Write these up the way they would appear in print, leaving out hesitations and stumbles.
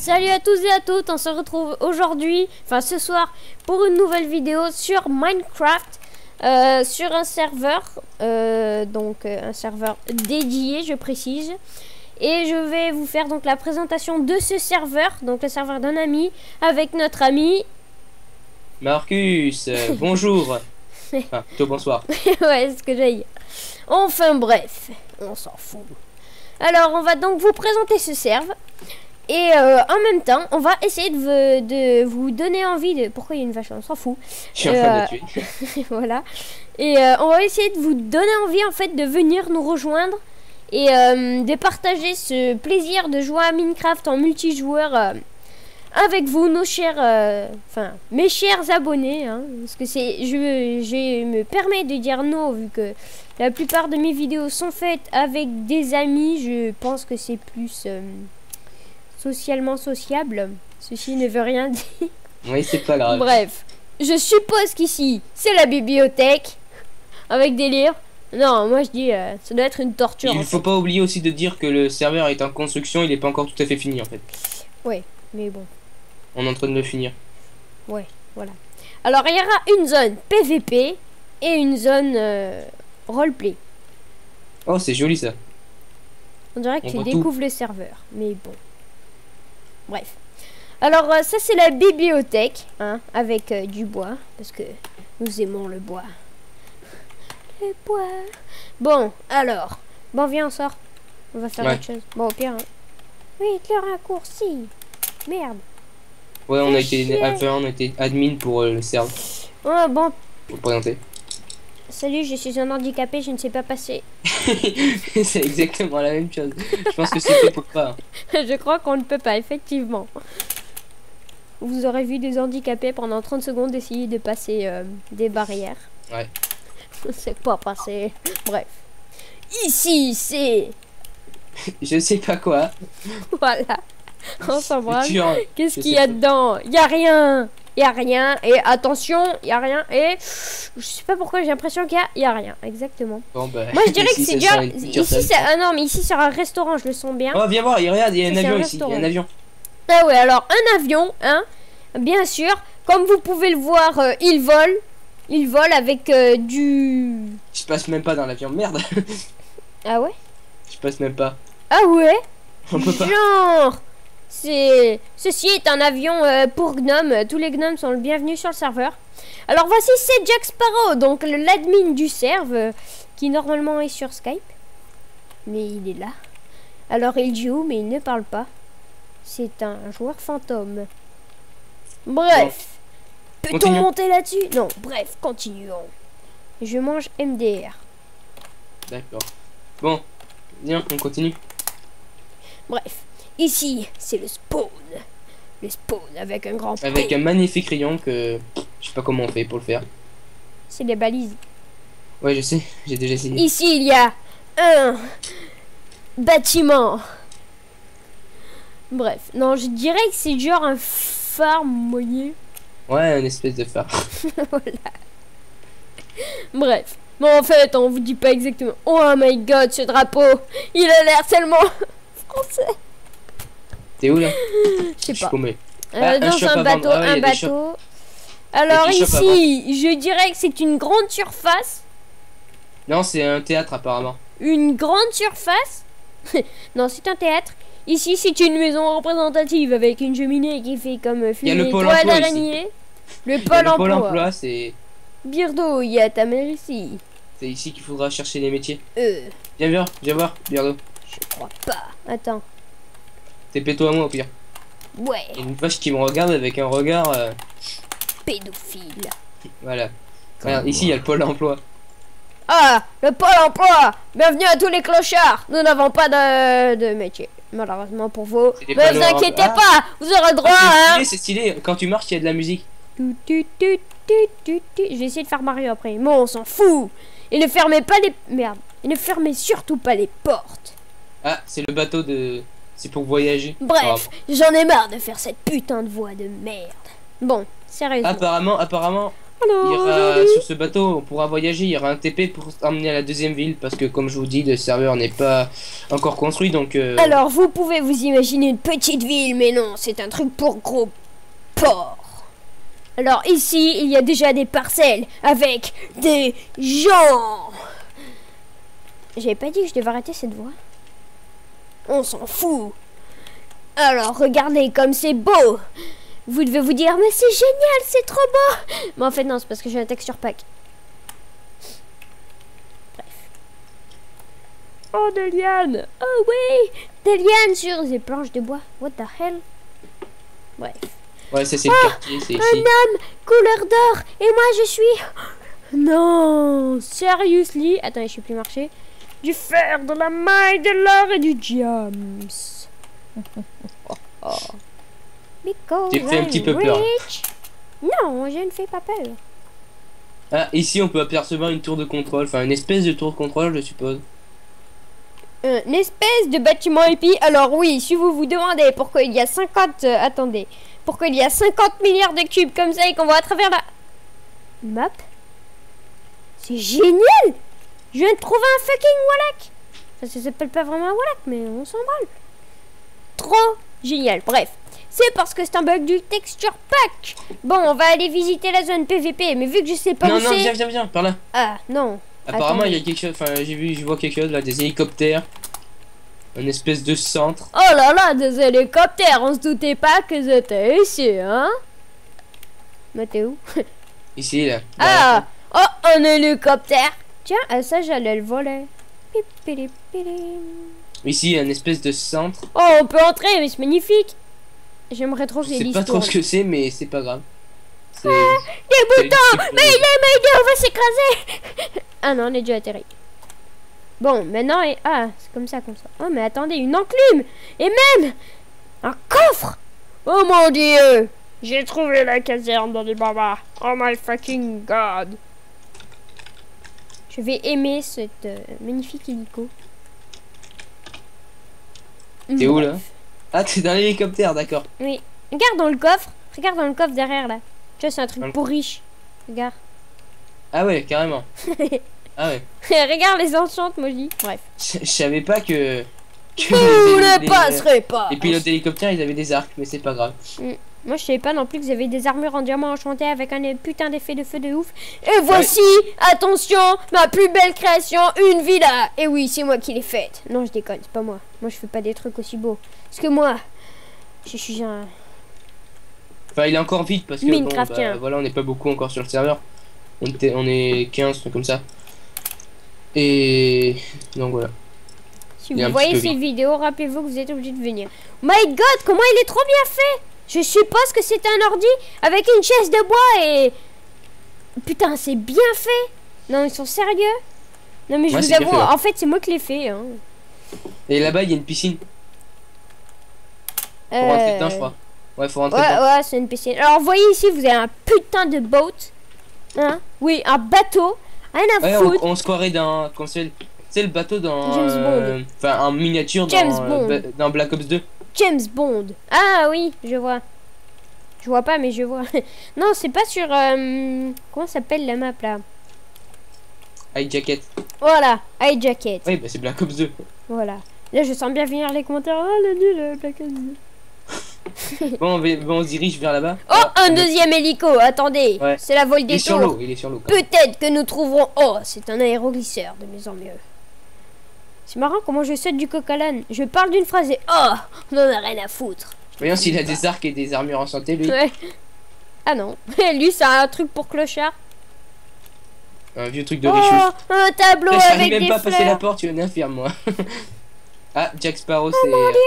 Salut à tous et à toutes, on se retrouve aujourd'hui, enfin ce soir, pour une nouvelle vidéo sur Minecraft, sur un serveur, un serveur dédié, je précise. Et je vais vous faire donc la présentation de ce serveur, donc le serveur d'un ami, avec notre ami... Marcus, bonjour. Enfin, plutôt bonsoir. Ouais, c'est ce que j'ai dit. Enfin bref, on s'en fout. Alors, on va donc vous présenter ce serveur. Et en même temps, on va essayer de vous donner envie de... Pourquoi il y a une vache? On s'en fout. Je suis en train de la tuer. Voilà. Et on va essayer de vous donner envie en fait de venir nous rejoindre. Et de partager ce plaisir de jouer à Minecraft en multijoueur avec vous, nos chers... mes chers abonnés. Hein, parce que je me permets de dire non, vu que la plupart de mes vidéos sont faites avec des amis. Je pense que c'est plus... socialement sociable. Ceci ne veut rien dire. Oui, c'est pas grave. Bref, je suppose qu'ici, c'est la bibliothèque. Avec des livres. Non, moi je dis, ça doit être une torture. Il ne faut pas oublier aussi de dire que le serveur est en construction, il n'est pas encore tout à fait fini en fait. Ouais, mais bon. On est en train de le finir. Ouais, voilà. Alors, il y aura une zone PVP et une zone roleplay. Oh, c'est joli ça. On dirait que On tu voit découvres le serveur, mais bon. Bref. Alors, ça c'est la bibliothèque, hein, avec du bois, parce que nous aimons le bois. Le bois. Bon, alors. Bon, viens, on sort. On va faire autre chose. Bon, au pire. Hein. Oui, le raccourci. Merde. Ouais, on a été admin pour le serveur. Ouais, bon. Pour le présenter. Salut, je suis un handicapé, je ne sais pas passer. C'est exactement la même chose. Je pense que c'est fait pour pas. Je crois qu'on ne peut pas, effectivement. Vous aurez vu des handicapés pendant 30 secondes essayer de passer des barrières. Ouais. C'est pas passé. Bref. Ici, c'est... Je sais pas quoi. Voilà. On s'en branle. Qu'est-ce qu'il y a pas. dedans? Il y a rien. Il y a rien. Et attention, il y a rien. Et je sais pas pourquoi j'ai l'impression qu'il y a rien. Exactement. Bon, bah, moi je dirais que c'est déjà... Ici, c'est... Ah non, mais ici c'est un restaurant, je le sens bien. Oh, viens voir, regarde, il y a un avion ici. Il y a un avion. Ah ouais, alors un avion, hein. Bien sûr. Comme vous pouvez le voir, il vole. Il vole avec du... Je passe même pas dans l'avion, merde. Ah ouais? Je passe même pas. Ah ouais? On peut pas. Genre, ceci est un avion pour gnomes. Tous les gnomes sont le bienvenu sur le serveur. Alors voici, c'est Jack Sparrow, donc l'admin du serve, qui normalement est sur Skype. Mais il est là. Alors il joue, mais il ne parle pas. C'est un joueur fantôme. Bref. Peut-on monter là-dessus? Non, bref, continuons. Je mange MDR. D'accord. Bon, viens, on continue. Bref, ici, c'est le spawn. Le spawn avec un grand P. Avec un magnifique rayon que... Je sais pas comment on fait pour le faire. C'est les balises. Ouais, je sais, j'ai déjà essayé. Ici, il y a un bâtiment. Bref, non, je dirais que c'est genre un phare moyen. Ouais, une espèce de phare. Voilà. Bref. Bon, en fait, on vous dit pas exactement. Oh my god, ce drapeau, il a l'air tellement français. T'es où là? Je sais pas. Dans un bateau, un bateau. Alors ici, je dirais que c'est une grande surface. Non, c'est un théâtre apparemment. Une grande surface? Non, c'est un théâtre. Ici, c'est une maison représentative avec une cheminée qui fait comme fumer toile d'araignée. Le pôle emploi, c'est... Birdo, il y a ta mère ici. C'est ici qu'il faudra chercher les métiers. Viens voir, Birdo. Je crois pas. Attends. TP-toi à moi au pire. Ouais. Il y a une vache qui me regarde avec un regard... pédophile. Voilà. Regarde, ici il y a le pôle emploi. Ah, le pôle emploi. Bienvenue à tous les clochards. Nous n'avons pas de métier. Malheureusement pour vous. Ne vous inquiétez pas, vous aurez le droit, hein. C'est stylé, quand tu marches il y a de la musique. Je vais essayer de faire Mario après. Bon, on s'en fout. Et ne fermez pas les... Merde. Et ne fermez surtout pas les portes. Ah, c'est le bateau de... C'est pour voyager. Bref, j'en ai marre de faire cette putain de voix de merde. Bon, sérieusement. Apparemment... il y aura sur ce bateau, on pourra voyager, il y aura un TP pour emmener à la deuxième ville parce que comme je vous dis, le serveur n'est pas encore construit donc. Alors vous pouvez vous imaginer une petite ville, mais non, c'est un truc pour gros porcs. Alors ici, il y a déjà des parcelles avec des gens. J'avais pas dit que je devais arrêter cette voix. On s'en fout. Alors regardez comme c'est beau. Vous devez vous dire, mais c'est génial, c'est trop beau. Mais en fait non, c'est parce que j'ai un texture pack. Bref. Oh, des lianes. Oh oui, des lianes sur des planches de bois. What the hell. Bref. Ouais, ça c'est le quartier, c'est ici. Un homme couleur d'or. Et moi je suis... Non, seriously. Attends, je sais plus marcher. Du fer, de la maille, de l'or et du diams. J'ai fait un petit peu peur. Non, je ne fais pas peur. Ah, ici on peut apercevoir une tour de contrôle, enfin une espèce de tour de contrôle je suppose. Une espèce de bâtiment épi. Alors oui, si vous vous demandez pourquoi il y a 50... attendez. Pourquoi il y a 50 milliards de cubes comme ça et qu'on voit à travers la... map. C'est génial. Je viens de trouver un fucking Wallach. Ça s'appelle pas vraiment un Wallach, mais on s'en branle. Trop génial. Bref. C'est parce que c'est un bug du texture pack. Bon, on va aller visiter la zone PVP, mais vu que je sais pas où c'est... Non, viens, par là. Ah, non. Apparemment, il y a quelque chose, enfin, je vois quelque chose là, des hélicoptères. Une espèce de centre. Oh là là, des hélicoptères. On se doutait pas que c'était ici, hein. Mais t'es où? Ici, là. Ah, oh, un hélicoptère. Tiens, ça, j'allais le voler. Ici, il y a une espèce de centre. Oh, on peut entrer, mais c'est magnifique. J'aimerais trop que Je les sais pas trop ce que c'est, mais c'est pas grave. Des boutons. Mais on va s'écraser. Ah non, on est déjà atterri. Bon, maintenant... Ah, c'est comme ça, comme ça. Oh, mais attendez, une enclume. Et même un coffre. Oh mon dieu. J'ai trouvé la caserne d'Alibaba. Oh my fucking god. Je vais aimer cette magnifique hélico. T'es où là? Ah, t'es dans l'hélicoptère, d'accord. Oui. Regarde dans le coffre. Regarde dans le coffre derrière là. Tu vois, c'est un truc pour riche. Regarde. Ah ouais, carrément. Ah ouais. Regarde les enchantes, moi je dis. Bref. Je savais pas que vous ne passerez pas. Les pilotes d'hélicoptère, ils avaient des arcs, mais c'est pas grave. Moi je savais pas non plus que vous avez des armures en diamant enchanté avec un putain d'effet de feu de ouf. Et voici, attention, ma plus belle création, une villa. Et oui, c'est moi qui l'ai faite. Non, je déconne, c'est pas moi. Moi je fais pas des trucs aussi beaux. Parce que moi, je suis un... Enfin, il est encore vite parce que Minecraftien. bon, voilà, on n'est pas beaucoup encore sur le serveur. On est 15, trucs comme ça. Et donc voilà. Si vous voyez ces vidéos, rappelez-vous que vous êtes obligé de venir. My god, comment il est trop bien fait. Je suppose que c'est un ordi avec une chaise de bois et... Putain, c'est bien fait. Non, ils sont sérieux. Non mais je vous avoue, en fait c'est moi qui l'ai fait. Hein. Et là-bas il y a une piscine. Faut rentrer dedans, je crois. Ouais, faut rentrer dedans. Ouais, c'est une piscine. Alors vous voyez ici, vous avez un putain de boat. Hein? Oui, un bateau. Rien à foutre. On se croirait dans... C'est le bateau dans... James Bond. Enfin, en miniature dans Black Ops 2. James Bond. Ah oui, je vois. Je vois pas, mais je vois. Non, c'est pas sur... comment s'appelle la map, là? Jacket. Voilà, Jacket. Oui, bah c'est Black Ops 2. Voilà. Là, je sens bien venir les commentaires. Oh, le nul, Black Ops 2. Bon, on se dirige vers là-bas. Oh, un deuxième hélico. Attendez. Ouais. C'est la vol des tours. Il est sur l'eau. Peut-être que nous trouverons... Oh, c'est un aéroglisseur, de mieux en mieux. C'est marrant comment je saute du coq à l'âne. Je parle d'une phrase et... Oh, on en a rien à foutre. Voyons s'il a des arcs et des armures en santé, lui. Ouais. Ah non. Lui, c'est un truc pour clochard. Un vieux truc de richou. Un tableau avec des fleurs. J'arrive même pas à passer la porte, tu es une infirme, moi. Ah, Jack Sparrow, c'est... Mon Dieu,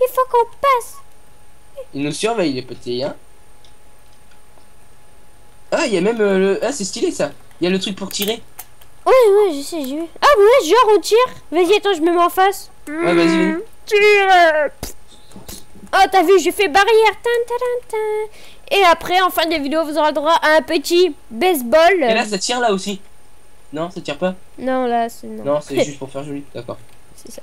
il faut qu'on passe. Il nous surveille, les petits, hein. Ah, il y a même le... Ah, c'est stylé, ça. Il y a le truc pour tirer. Ouais, je sais, j'ai vu. Ah ouais, genre on tire. Vas-y, attends, je me mets en face. Ouais, vas-y. Tire. Oh, t'as vu, je fais barrière. Et après, en fin de vidéo, vous aurez le droit à un petit baseball. Et là, ça tire là aussi. Non, ça tire pas. Non, là, c'est... Non, c'est juste pour faire joli, d'accord. C'est ça.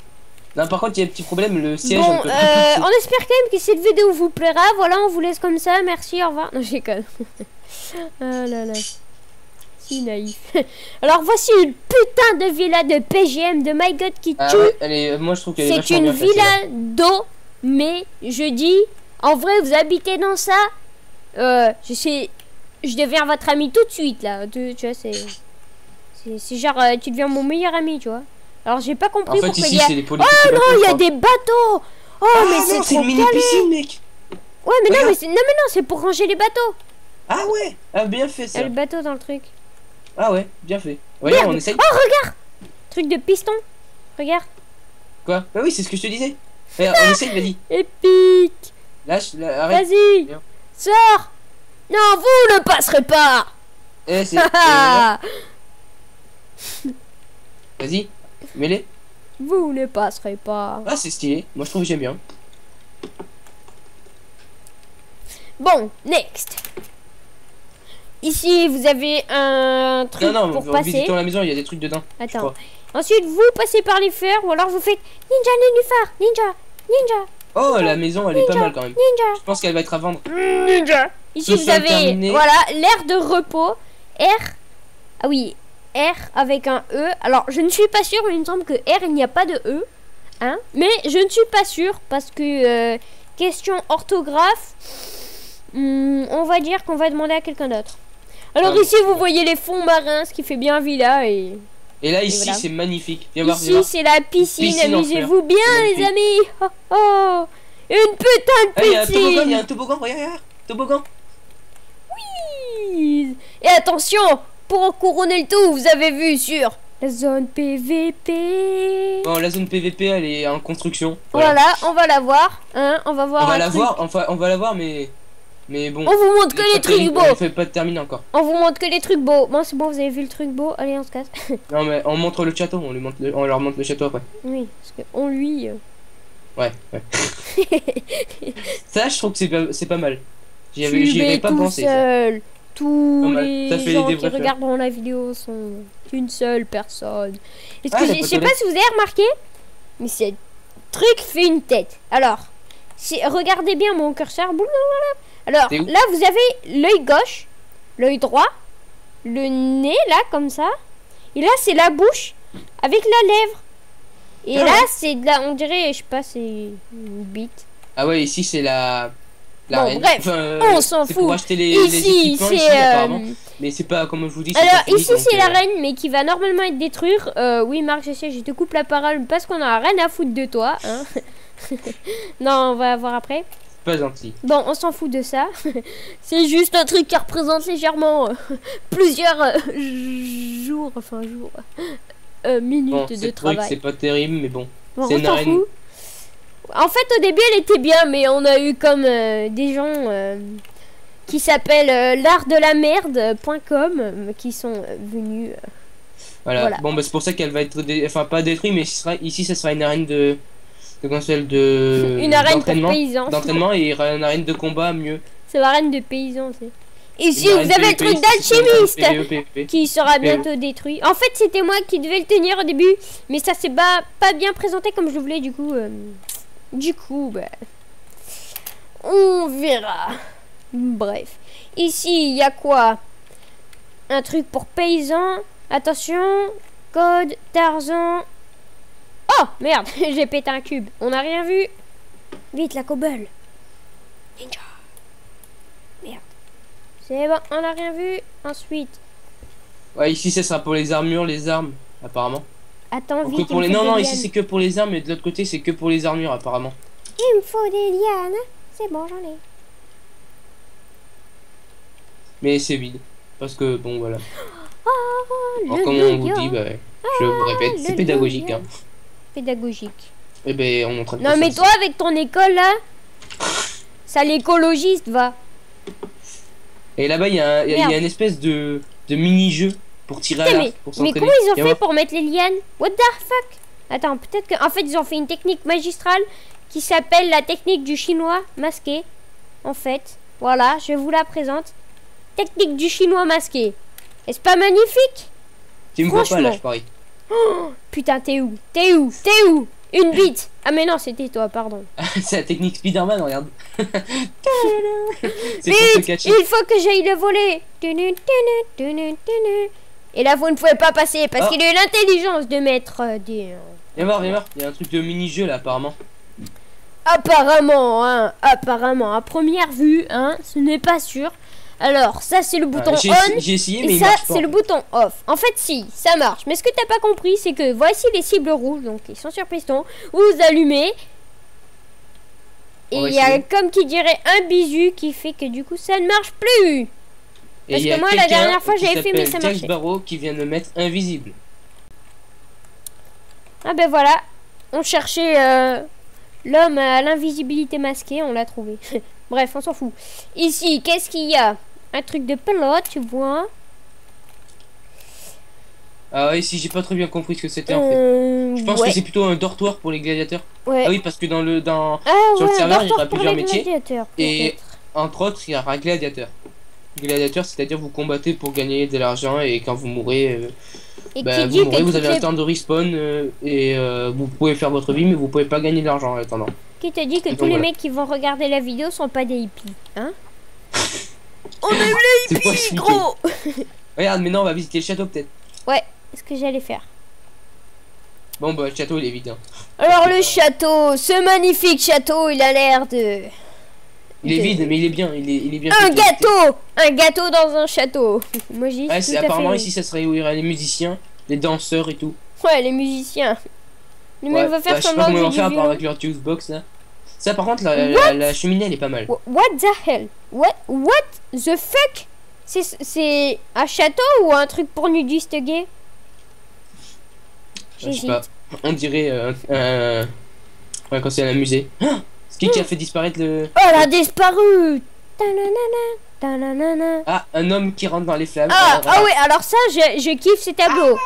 Non, par contre, il y a un petit problème, le siège, Bon, on peut pas passer. on espère quand même que cette vidéo vous plaira. Voilà, on vous laisse comme ça. Merci, au revoir. Non, je déconne. Ah là là. Si naïf. Alors, voici une putain de villa de PGM de My God qui tue. Ah ouais, moi je trouve qu'elle est C'est vachement une bien faite, celle-là. villa d'eau. Mais, je dis, en vrai, vous habitez dans ça. Je deviens votre ami tout de suite, là. Tu vois, c'est genre, tu deviens mon meilleur ami, tu vois. Alors, j'ai pas compris En fait, pourquoi ici, il y a... c'est les Oh politiques. non, il y a des bateaux. Oh, Ah mais non, c'est c'est trop une mini calé. piscine, mec. Ouais, mais non, Regarde. mais non, c'est pour ranger les bateaux. Ah ouais, ah bien fait Il y ça. a le bateau dans le truc. Ah ouais, bien fait. Ouais, Merde. on essaye. Oh, regarde. Truc de piston. Regarde. Quoi? Bah oui, c'est ce que je te disais. Regarde, on essaye, vas-y. Épique. Lâche, arrête. Vas-y. Viens. Sors. Non, vous ne passerez pas. Eh, c'est. Ah, Vas-y, mets-les. vous ne passerez pas. Ah, c'est stylé. Moi, je trouve que j'aime bien. Bon, next. Ici, vous avez un truc Non, non, pour en passer. visitant la maison, il y a des trucs dedans. je Attends. crois. Ensuite, vous passez par les fers ou alors vous faites ninja nénuphar, ninja, ninja, Oh, la maison, elle est pas mal quand même. ninja, Je pense qu'elle va être à vendre. ninja. Ici, Tout vous ça avez, terminé. voilà, l'air de repos. R. Ah oui, R avec un E. Alors, je ne suis pas sûre, mais il me semble que R, il n'y a pas de E. Hein? Mais je ne suis pas sûre parce que, question orthographe, on va dire qu'on va demander à quelqu'un d'autre. Alors Ah, ici, vous voyez les fonds marins, ce qui fait bien villa et... Et là, ici, voilà. c'est magnifique. Viens voir, viens Ici, voir. c'est la piscine. Piscine en Amusez-vous bien, C'est les amis. Oh, oh, une putain de Ah, il y a un toboggan, il y a piscine. un toboggan, regarde, toboggan. Oui. Et attention, pour couronner le tout, vous avez vu sur la zone PVP. Bon, la zone PVP, elle est en construction. Voilà, on va la voir. Hein, on va voir. On va un la truc. voir, enfin, on va la voir, mais bon. On vous montre que les trucs beaux. On fait pas de terminer encore. On vous montre que les trucs beaux. Bon, c'est bon, vous avez vu le truc beau. Allez, on se casse. Non, mais on montre le château, on leur montre le château après. Oui, parce que on lui. Ouais, ouais. Ça, je trouve que c'est pas mal. J'y Tu avais es pas tout pensé. Ça. seul. Tous Pas mal. les Ça fait gens des qui vrais frères. regarderont la vidéo sont une seule personne. Est-ce Ah, que la je sais pas potelette. si vous avez remarqué, mais ce truc fait une tête. Alors, regardez bien mon curseur. Blablabla. Alors T'es où là, vous avez l'œil gauche, l'œil droit, le nez là comme ça, et là c'est la bouche avec la lèvre. Et Ah là ouais. c'est de la, on dirait, je sais pas, c'est une bite. Ah ouais, ici, c'est la Bon, reine. bref, Enfin, on s'en c'est fout. pour acheter les Ici équipements c'est ici, apparemment. Mais c'est pas, comme je vous dis, c'est alors pas fini, ici donc, c'est la reine mais qui va normalement être détruite. Oui Marc, je sais, je te coupe la parole parce qu'on a rien à foutre de toi. Hein. Non, on va voir après. Pas gentil. Bon, on s'en fout de ça. C'est juste un truc qui représente légèrement plusieurs jours, enfin jours, minutes Bon, de cette truc, travail. c'est pas terrible, mais bon. Bon, c'est on une s'en arène. fout. En fait, au début, elle était bien, mais on a eu comme des gens qui s'appellent l'artdelaMerde.com qui sont venus. Voilà. Voilà. Bon, bah, c'est pour ça qu'elle va être, enfin, pas détruite, mais ici, ça sera une arène de conseil de Une arène pour d'entraînement, paysans. et il y aura une arène de combat mieux. C'est l'arène de paysans. Ici, Une vous arène avez le PVP, truc ici, c'est une arène d'alchimiste PVP. qui sera bientôt détruit. En fait, c'était moi qui devais le tenir au début, mais ça s'est pas bien présenté comme je le voulais. Du coup, bah, on verra. Bref, ici, il y a quoi? Un truc pour paysans. Attention, code Tarzan. Oh merde, j'ai pété un cube. On n'a rien vu. Vite la cobble. Ninja. Merde. C'est bon, on n'a rien vu. Ensuite. Ouais, ici, ça sera pour les armures, les armes, apparemment. Attends, Donc, vite. pour il les... me faut Non, des ici, lianes. c'est que pour les armes, et de l'autre côté, c'est que pour les armures, apparemment. Il me faut des lianes. C'est bon, j'en ai. Mais c'est vide. Parce que, bon, voilà. Oh, Alors, comme on vous dit, bah, je vous répète, c'est le pédagogique. yo-yo. Hein. Pédagogique. Et ben, on est en train de Non, faire mais ça. toi, avec ton école là, ça l'écologiste va. Et là-bas, il y a Merde. une espèce de mini-jeu pour tirer à Putain, l'arc, pour mais s'entraîner. comment ils ont Viens fait voir. pour mettre les lianes? What the fuck? Attends, peut-être que. En fait, ils ont fait une technique magistrale qui s'appelle la technique du chinois masqué. En fait, voilà, je vous la présente. Technique du chinois masqué. Est-ce pas magnifique? Tu me vois pas là, franchement. je parie. Putain, t'es où? T'es où? T'es où? Une bite. Ah mais non, c'était toi, pardon. C'est la technique Spider-Man, regarde. C'est Vite, pour se cacher. il faut que j'aille le voler. Et là, vous ne pouvez pas passer parce qu'il a eu l'intelligence de mettre des... Viens voir, viens voir. Il y a un truc de mini-jeu là, apparemment. Apparemment, hein, apparemment, à première vue, hein, ce n'est pas sûr. Alors, ça c'est le bouton on, j'ai essayé, mais et il ça marche pas. c'est le bouton off. En fait, si, ça marche. Mais ce que t'as pas compris, c'est que voici les cibles rouges, donc ils sont sur piston. Vous allumez. Et il y a, comme qui dirait, un bisu qui fait que du coup ça ne marche plus. Et Parce y a que moi, la quelqu'un dernière fois, qui j'avais fait, mais ça s'appelle Jack marchait. Sparrow qui vient de mettre invisible. Ah ben voilà, on cherchait l'homme à l'invisibilité masquée, on l'a trouvé. Bref, on s'en fout. Ici, qu'est-ce qu'il y a? Un truc de pelote, tu vois. Ah ouais, si j'ai pas très bien compris ce que c'était en fait. Je pense que c'est plutôt un dortoir pour les gladiateurs. Ouais. Ah oui, parce que sur le ouais, serveur, il y aura plusieurs métiers. Et entre autres, il y aura gladiateur. Gladiateur, c'est-à-dire vous combattez pour gagner de l'argent et quand vous mourrez, vous avez un temps de respawn et vous pouvez faire votre vie, mais vous pouvez pas gagner de l'argent en attendant. Qui te dit que tous les mecs qui vont regarder la vidéo sont pas des hippies, hein? On aime les hippies, gros. Regarde, maintenant on va visiter le château peut-être. Ouais, c'est ce que j'allais faire. Bon bah le château il est vide. Hein. Alors le château, ce magnifique château, il a l'air de... Il est vide, mais il est bien, il est bien. Un gâteau dans un château. Moi j'y suis apparemment ici ça serait où il y aurait les musiciens, les danseurs et tout. Ouais, les musiciens. Les mecs vont faire semblant de faire part avec leur juicebox là. Ça par contre la cheminée elle est pas mal. What the hell? What the fuck? C'est un château ou un truc pour nudistes gays? Je sais pas. On dirait ouais, quand c'est un musée. C'est qui a fait disparaître le... Oh, elle a disparu. Ah, un homme qui rentre dans les flammes. Ah ouais, alors ça, je kiffe ces tableaux.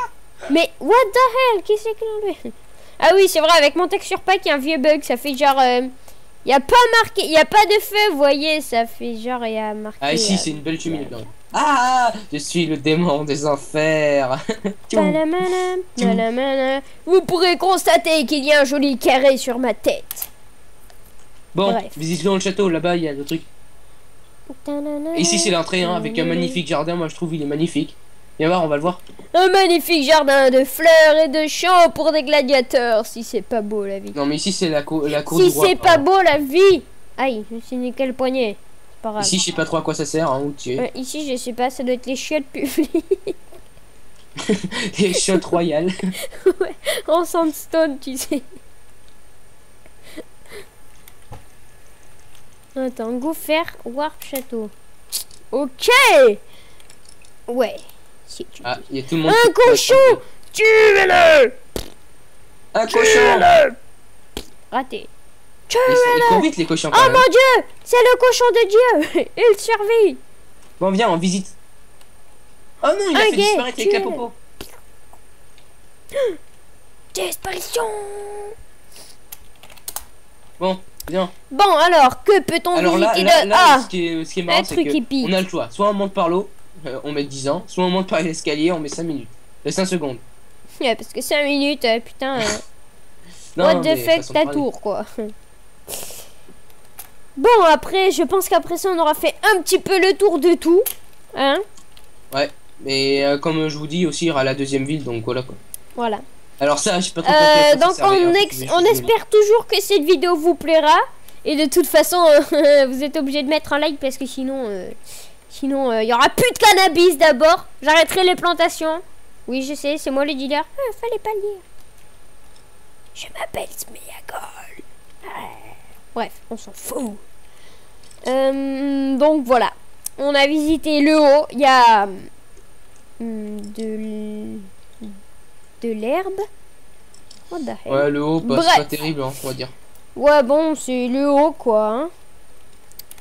Mais what the hell? Qui c'est qui l'a enlevé? Ah oui, c'est vrai, avec mon texture pack, il y a un vieux bug. Ça fait genre... Il y a pas marqué... Il y a pas de feu, vous voyez. Ça fait genre... Il y a marqué... Ah ici, c'est une belle cheminée. Ah, je suis le démon des enfers. Vous pourrez constater qu'il y a un joli carré sur ma tête. Bon, visitons le château, là-bas il y a le truc. Et ici c'est l'entrée hein, avec un magnifique jardin, moi je trouve il est magnifique. Viens voir, on va le voir. Un magnifique jardin de fleurs et de champs pour des gladiateurs, si c'est pas beau la vie. Non mais ici c'est la cour du roi. Si c'est pas beau la vie. Aïe, je me suis niqué le poignet. Pas grave. Ici je sais pas trop à quoi ça sert, hein, où tu es. Ici je sais pas, ça doit être les chiottes publiques. Les chiottes royales. Ouais, en sandstone tu sais. Attends, go faire Warp Château. Ok. Ouais. Si tu il y a tout le monde. Un cochon. Tuez-le. Un cochon. Raté. Ils courent vite les cochons. Oh mon dieu, c'est le cochon de Dieu. Il survit. Bon viens, on visite. Oh non, il a fait disparaître avec la popo. Disparition. Bon. Bien. Bon alors, que peut-on visiter de... ce qui est marrant, c'est qu'on a le choix. Soit on monte par l'eau, on met 10 ans. Soit on monte par l'escalier, on met 5 minutes. 5 secondes. Ouais, parce que 5 minutes, putain... non, what the fuck, ta tour, quoi. Bon, après, je pense qu'après ça, on aura fait un petit peu le tour de tout. Hein? Ouais, mais comme je vous dis, aussi, il y aura la deuxième ville, donc voilà, quoi. Voilà. Alors ça, je sais pas trop donc on espère toujours que cette vidéo vous plaira. Et de toute façon, vous êtes obligé de mettre un like parce que sinon, il y aura plus de cannabis d'abord. J'arrêterai les plantations. Oui, je sais, c'est moi le dealer. Fallait pas le dire. Je m'appelle Smeagol. Bref, on s'en fout. Donc voilà. On a visité le haut. Il y a de l'herbe. Ouais, le haut, bah, c'est pas terrible, hein, on va dire. Ouais, bon, c'est le haut, quoi. Hein.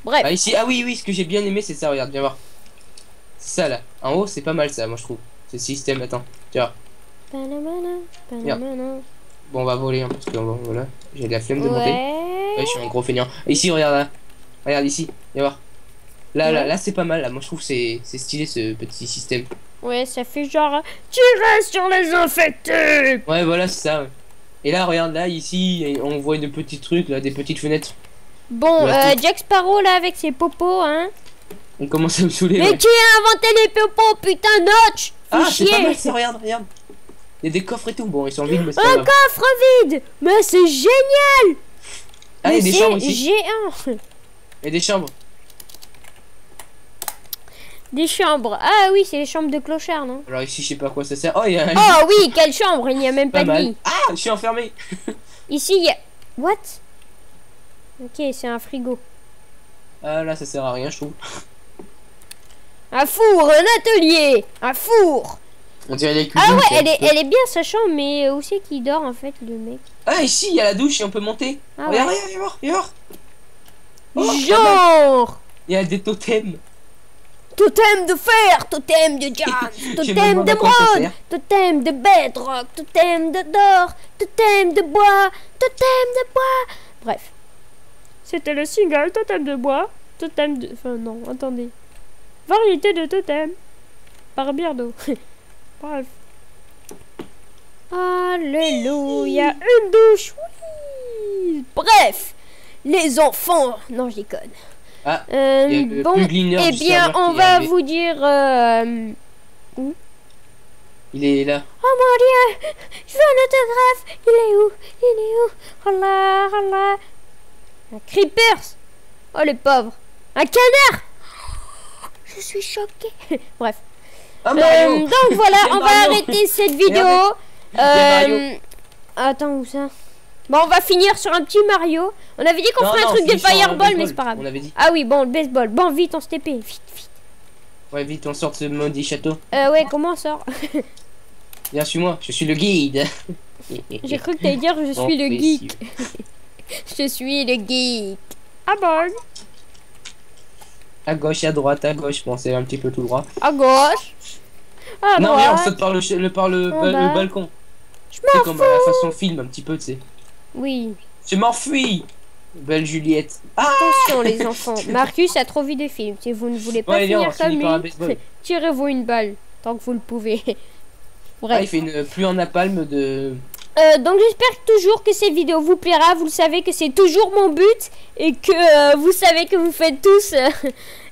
Bref. Bah, ici, ah oui, ce que j'ai bien aimé, c'est ça, regarde, viens voir. C'est ça, là. En haut, c'est pas mal, ça, moi, je trouve. C'est le système, attends. Tu vois. Bon, on va voler, hein, parce que, voilà, j'ai de la flemme de monter. Ouais, je suis un gros feignant. Et ici, regarde, là. Regarde, ici, viens voir. Là, c'est pas mal, là. Moi, je trouve que c'est stylé, ce petit système. Ouais, ça fait genre tirer sur les infectés. Ouais, voilà, c'est ça. Ouais. Et là, regarde, là, ici, on voit de petits trucs, là, des petites fenêtres. Bon, Jack Sparrow, là, avec ses popos, hein. On commence à me saouler. Mais qui a inventé les popos, putain, Notch? Ah, c'est pas mal, ça, regarde. Il y a des coffres et tout. Bon, ils sont vides, mais c'est un coffre vide. Mais c'est génial. Ah, il y a des chambres ici. Géant. Il y a des chambres. Des chambres. Ah oui, c'est les chambres de clochard, non? Alors ici, je sais pas à quoi ça sert. Oh, il y a un lit. Oh oui, quelle chambre. Il n'y a même pas de lit. Ah, je suis enfermé. Ici, il y a... What? Ok, c'est un frigo. Ah, là, ça sert à rien, je trouve. Un four, un atelier, un four. On dirait les cuisines. Ah ouais, elle est bien sa chambre, mais où c'est qu'il dort en fait le mec? Ah ici il y a la douche et on peut monter. Ah regarde, ouais. regarde, viens voir. Oh, genre. Il y a des totems. Totem de fer, totem de jazz, totem d'émeraude, totem de bedrock, totem de d'or, totem de bois, totem de bois. Bref. C'était le single totem de bois, totem de... Enfin non, attendez. Variété de totem. Par Birdo. Bref. Alléluia. Une douche. Oui. Bref. Les enfants. Non, je déconne. Ah, bon, eh bien, on va vous dire... Où? Il est là. Oh mon Dieu. Je veux un autographe. Il est où? Il est où? Oh là, oh là. Un creepers. Oh, le pauvre. Un canard. Je suis choquée. Bref. Oh, donc voilà, on va arrêter cette vidéo. Attends, où ça? Bon, on va finir sur un petit Mario. On avait dit qu'on ferait un truc de Fireball, mais c'est pas grave. On avait dit. Ah oui, bon, le baseball. Bon, vite, on se TP. Vite, vite. Ouais, vite, on sort de ce maudit château. Ouais, comment on sort? Viens, suis-moi, je suis le guide. J'ai cru que t'allais dire je suis le geek. Je suis le geek. Ah bon? À gauche, à droite, à gauche. Bon, c'est un petit peu tout droit. À gauche. À non, droite. mais on saute par le balcon. Je m'en fous. Comme à la façon film, un petit peu, tu sais. Oui. Je m'enfuis. Belle Juliette. Ah, attention les enfants. Marcus a trop vu des films. Si vous ne voulez pas finir comme lui, tirez-vous une balle tant que vous le pouvez. Bref. Ah, il fait une pluie en napalm de... donc j'espère toujours que cette vidéo vous plaira. Vous le savez que c'est toujours mon but. Et que vous savez que vous faites tous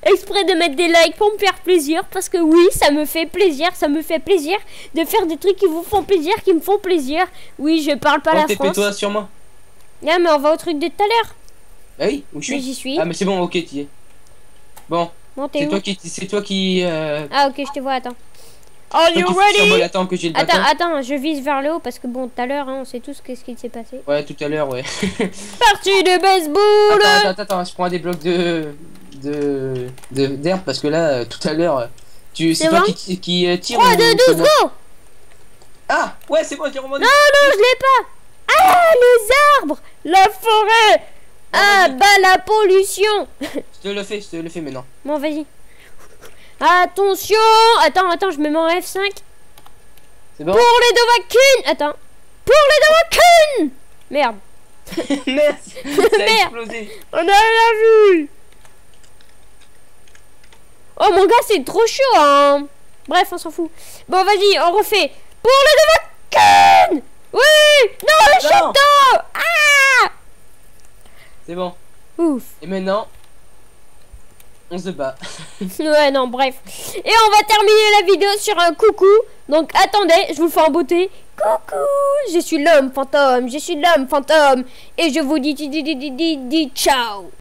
exprès de mettre des likes pour me faire plaisir. Parce que oui, ça me fait plaisir. Ça me fait plaisir de faire des trucs qui vous font plaisir, qui me font plaisir. Oui, je parle pas la France. toi sur moi. Non, mais on va au truc de tout à l'heure. Ah oui, où je suis? J'y suis. Ah mais c'est bon, ok, tu y es. Bon, c'est toi qui... Ah ok, je te vois, attends. Are you ready? Attends que j'ai le bâton. Attends, je vise vers le haut parce que bon, tout à l'heure, hein, on sait tous qu'est-ce qui s'est passé. Ouais, tout à l'heure, ouais. Partie de baseball. Attends, je prends des blocs d'herbe parce que là, tout à l'heure, c'est toi qui tire. 3, 2, 12, go! Ah, ouais, c'est moi qui remonte. Non, je l'ai pas. Ah, les arbres, la forêt. Ah, bah la pollution. Je te le fais maintenant. Bon, vas-y. Attention. Attends, je me mets en F5. C'est bon. Pour les Dovahkiin. Attends. Pour les Dovahkiin. Merde. Merde. Ça a explosé. On a rien vu. Oh mon gars, c'est trop chaud, hein. Bref, on s'en fout. Bon, vas-y, on refait. Pour les Dovahkiin. Oui. Non, le château. Ah. C'est bon. Ouf. Et maintenant, on se bat. Ouais, non, bref. Et on va terminer la vidéo sur un coucou. Donc, attendez, je vous le fais en beauté. Coucou, je suis l'homme fantôme. Et je vous dis ciao.